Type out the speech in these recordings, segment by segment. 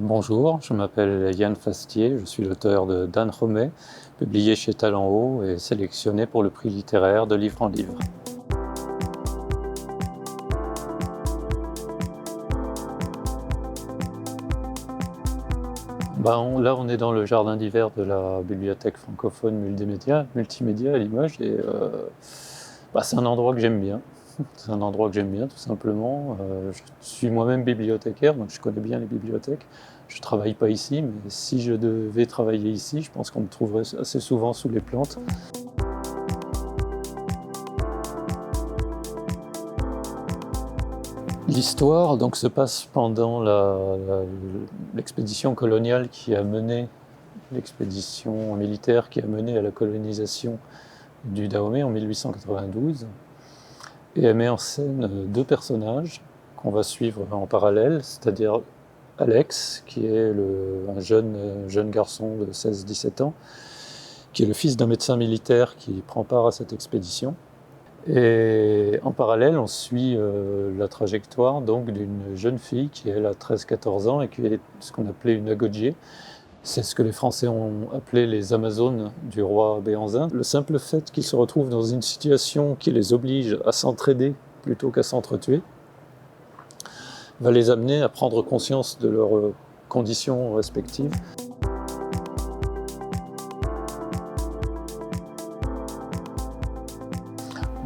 Bonjour, je m'appelle Yann Fastier, je suis l'auteur de Dan Romé, publié chez Talent Haut et sélectionné pour le prix littéraire de Livre en Livre. Là, on est dans le jardin d'hiver de la bibliothèque francophone multimédia à Limoges et c'est un endroit que j'aime bien. C'est un endroit que j'aime bien tout simplement. Je suis moi-même bibliothécaire, donc je connais bien les bibliothèques. Je ne travaille pas ici, mais si je devais travailler ici, je pense qu'on me trouverait assez souvent sous les plantes. L'histoire donc se passe pendant l'expédition coloniale qui a mené, l'expédition militaire qui a mené à la colonisation du Dahomey en 1892. Et elle met en scène deux personnages qu'on va suivre en parallèle, c'est-à-dire Alex, qui est un jeune garçon de 16-17 ans, qui est le fils d'un médecin militaire qui prend part à cette expédition. Et en parallèle, on suit la trajectoire donc d'une jeune fille qui elle a 13-14 ans et qui est ce qu'on appelait une agodjié. C'est ce que les Français ont appelé les Amazones du roi Béhanzin. Le simple fait qu'ils se retrouvent dans une situation qui les oblige à s'entraider plutôt qu'à s'entretuer va les amener à prendre conscience de leurs conditions respectives.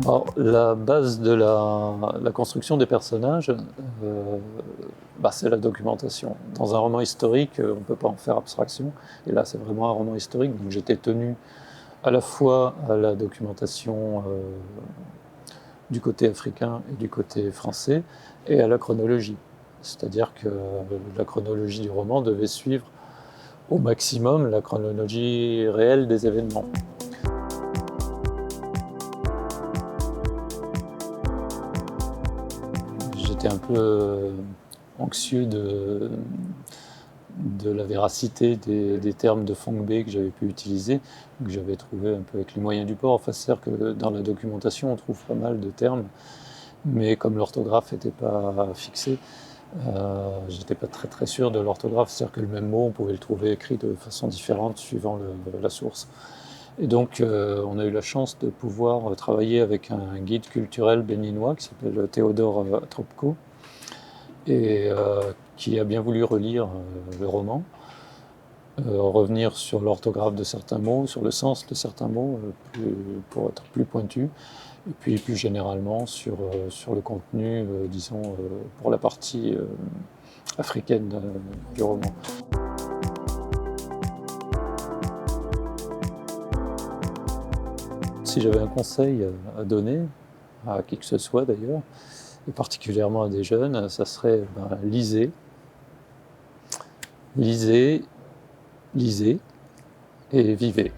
Alors, la base de la construction des personnages, c'est la documentation. Dans un roman historique, on ne peut pas en faire abstraction. Et là, c'est vraiment un roman historique, donc j'étais tenu à la fois à la documentation du côté africain et du côté français, et à la chronologie. C'est-à-dire que la chronologie du roman devait suivre au maximum la chronologie réelle des événements. J'étais un peu anxieux de la véracité des termes de Fong-Bé que j'avais pu utiliser, que j'avais trouvé un peu avec les moyens du bord. Enfin, c'est-à-dire que dans la documentation, on trouve pas mal de termes, mais comme l'orthographe n'était pas fixée, j'étais pas très sûr de l'orthographe, c'est-à-dire que le même mot, on pouvait le trouver écrit de façon différente suivant la source. Et donc, on a eu la chance de pouvoir travailler avec un guide culturel béninois qui s'appelle Théodore Tropko, et qui a bien voulu relire le roman, revenir sur l'orthographe de certains mots, sur le sens de certains mots, pour être plus pointu, et puis plus généralement sur le contenu, disons, pour la partie africaine du roman. Si j'avais un conseil à donner, à qui que ce soit d'ailleurs, et particulièrement à des jeunes, ça serait lisez, lisez, lisez et vivez.